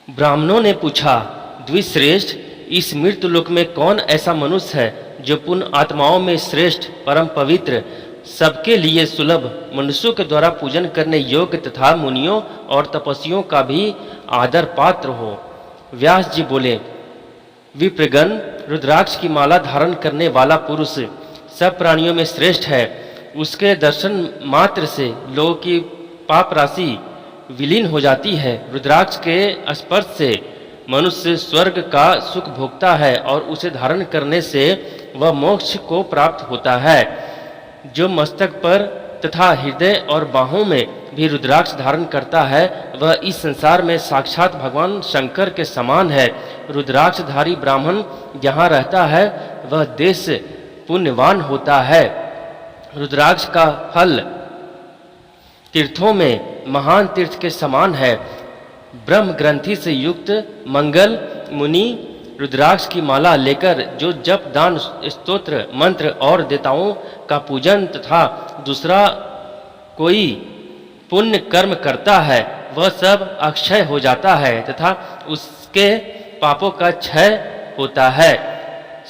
ब्राह्मणों ने पूछा, द्विश्रेष्ठ, इस मृत्युलोक में कौन ऐसा मनुष्य है जो पुण्य आत्माओं में श्रेष्ठ, परम पवित्र, सबके लिए सुलभ, मनुष्यों के द्वारा पूजन करने योग्य तथा मुनियों और तपस्वियों का भी आदर पात्र हो। व्यास जी बोले, विप्रगण, रुद्राक्ष की माला धारण करने वाला पुरुष सब प्राणियों में श्रेष्ठ है। उसके दर्शन मात्र से लोगों की पाप राशि विलीन हो जाती है। रुद्राक्ष के स्पर्श से मनुष्य स्वर्ग का सुख भोगता है और उसे धारण करने से वह मोक्ष को प्राप्त होता है। जो मस्तक पर तथा हृदय और बाहों में भी रुद्राक्ष धारण करता है वह इस संसार में साक्षात भगवान शंकर के समान है। रुद्राक्षधारी ब्राह्मण जहाँ रहता है वह देश पुण्यवान होता है। रुद्राक्ष का फल तीर्थों में महान तीर्थ के समान है। ब्रह्म ग्रंथि से युक्त मंगल मुनि रुद्राक्ष की माला लेकर जो जप, दान, स्तोत्र, मंत्र और देवताओं का पूजन तथा दूसरा कोई पुण्य कर्म करता है वह सब अक्षय हो जाता है तथा उसके पापों का क्षय होता है।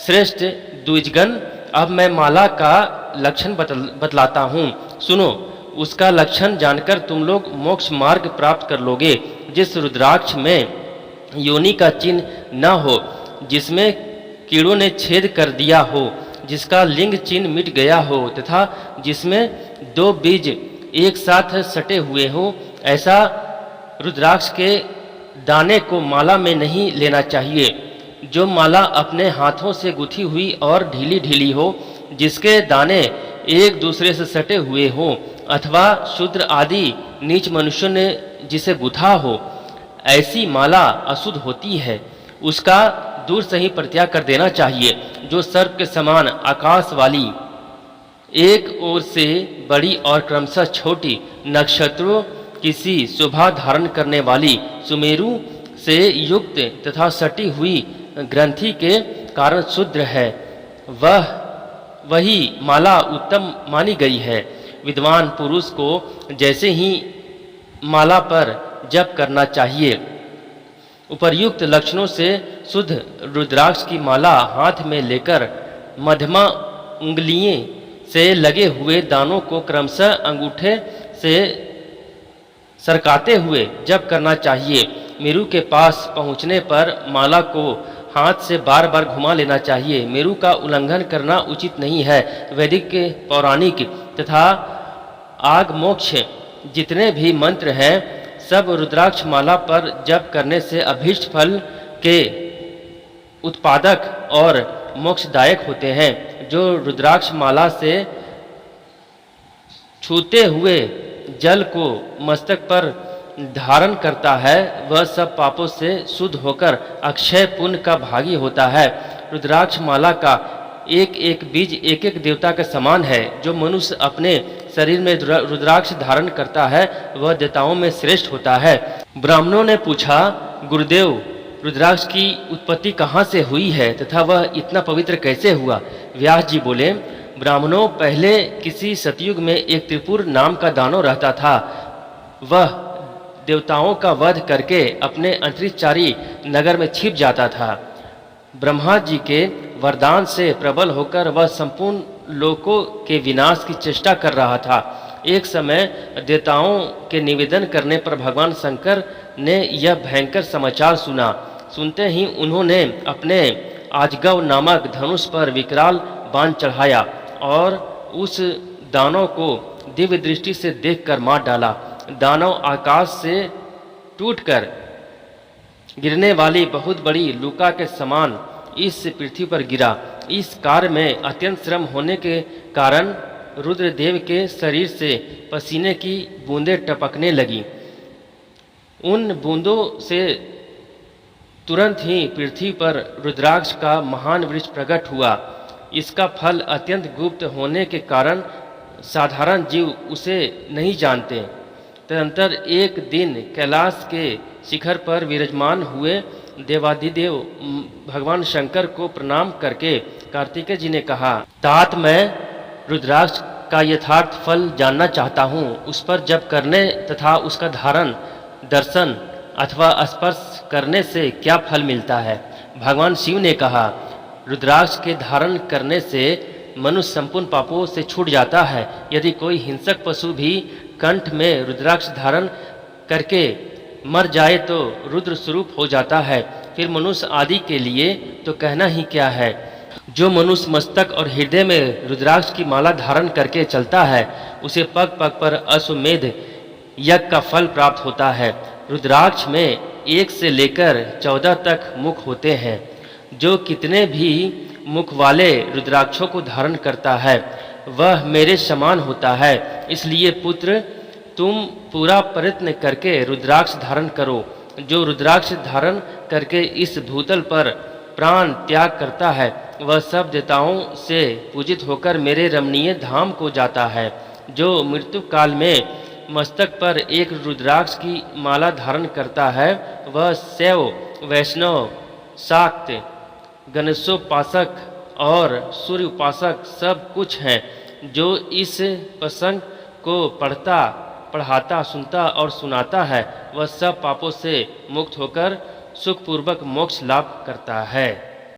श्रेष्ठ द्विजगण, अब मैं माला का लक्षण बतलाता हूँ, सुनो। उसका लक्षण जानकर तुम लोग मोक्ष मार्ग प्राप्त कर लोगे। जिस रुद्राक्ष में योनि का चिन्ह न हो, जिसमें कीड़ों ने छेद कर दिया हो, जिसका लिंग चिन्ह मिट गया हो तथा जिसमें दो बीज एक साथ सटे हुए हो, ऐसा रुद्राक्ष के दाने को माला में नहीं लेना चाहिए। जो माला अपने हाथों से गुथी हुई और ढीली ढीली हो, जिसके दाने एक दूसरे से सटे हुए हो, अथवा शूद्र आदि नीच मनुष्यों ने जिसे गुथा हो, ऐसी माला अशुद्ध होती है। उसका दूर से ही परित्याग कर देना चाहिए। जो सर्प के समान आकाश वाली, एक ओर से बड़ी और क्रमशः छोटी, नक्षत्रों किसी शोभा धारण करने वाली, सुमेरु से युक्त तथा सटी हुई ग्रंथि के कारण शूद्र है, वही माला उत्तम मानी गई है। विद्वान पुरुष को जैसे ही माला पर जप करना चाहिए, उपर्युक्त लक्षणों से शुद्ध रुद्राक्ष की माला हाथ में लेकर मध्यमा उंगलियों से लगे हुए दानों को क्रमशः अंगूठे से सरकाते हुए जप करना चाहिए। मेरु के पास पहुँचने पर माला को हाथ से बार बार घुमा लेना चाहिए। मेरु का उल्लंघन करना उचित नहीं है। वैदिक, पौराणिक तथा आग मोक्ष जितने भी मंत्र हैं सब रुद्राक्ष माला पर जप करने से अभीष्ट फल के उत्पादक और मोक्षदायक होते हैं। जो रुद्राक्ष माला से छूते हुए जल को मस्तक पर धारण करता है वह सब पापों से शुद्ध होकर अक्षय पुण्य का भागी होता है। रुद्राक्ष माला का एक एक बीज एक एक देवता के समान है। जो मनुष्य अपने शरीर में रुद्राक्ष धारण करता है वह देवताओं में श्रेष्ठ होता है। ब्राह्मणों ने पूछा, गुरुदेव, रुद्राक्ष की उत्पत्ति कहाँ से हुई है तथा वह इतना पवित्र कैसे हुआ? व्यास जी बोले, ब्राह्मणों, पहले किसी सतयुग में एक त्रिपुर नाम का दानव रहता था। वह देवताओं का वध करके अपने अंतरिक्षचारी नगर में छिप जाता था। ब्रह्मा जी के वरदान से प्रबल होकर वह संपूर्ण लोकों के विनाश की चेष्टा कर रहा था। एक समय देवताओं के निवेदन करने पर भगवान शंकर ने यह भयंकर समाचार सुना। सुनते ही उन्होंने अपने आजगव नामक धनुष पर विकराल बाण चढ़ाया और उस दानव को दिव्य दृष्टि से देखकर मार डाला। दानव आकाश से टूटकर गिरने वाली बहुत बड़ी लूका के समान इस पृथ्वी पर गिरा। इस कार्य में अत्यंत श्रम होने के कारण रुद्रदेव के शरीर से पसीने की बूंदें टपकने लगी। उन बूंदों से तुरंत ही पृथ्वी पर रुद्राक्ष का महान वृक्ष प्रकट हुआ। इसका फल अत्यंत गुप्त होने के कारण साधारण जीव उसे नहीं जानते। तदनंतर एक दिन कैलाश के शिखर पर विराजमान हुए देवादिदेव भगवान शंकर को प्रणाम करके कार्तिकेय जी ने कहा, तात, मैं रुद्राक्ष का यथार्थ फल जानना चाहता हूँ। उस पर जप करने तथा उसका धारण, दर्शन अथवा स्पर्श करने से क्या फल मिलता है? भगवान शिव ने कहा, रुद्राक्ष के धारण करने से मनुष्य संपूर्ण पापों से छूट जाता है। यदि कोई हिंसक पशु भी कंठ में रुद्राक्ष धारण करके मर जाए तो रुद्र स्वरूप हो जाता है। फिर मनुष्य आदि के लिए तो कहना ही क्या है। जो मनुष्य मस्तक और हृदय में रुद्राक्ष की माला धारण करके चलता है, उसे पग पग पर अश्वमेध यज्ञ का फल प्राप्त होता है। रुद्राक्ष में 1 से लेकर 14 तक मुख होते हैं। जो कितने भी मुख वाले रुद्राक्षों को धारण करता है, वह मेरे समान होता है। इसलिए पुत्र, तुम पूरा प्रयत्न करके रुद्राक्ष धारण करो। जो रुद्राक्ष धारण करके इस भूतल पर प्राण त्याग करता है, वह सब देवताओं से पूजित होकर मेरे रमणीय धाम को जाता है। जो मृत्यु काल में मस्तक पर एक रुद्राक्ष की माला धारण करता है, वह शैव, वैष्णव, शाक्त, गणेशोपासक और सूर्य उपासक सब कुछ हैं। जो इस प्रसंग को पढ़ाता, सुनता और सुनाता है, वह सब पापों से मुक्त होकर सुखपूर्वक मोक्ष लाभ करता है।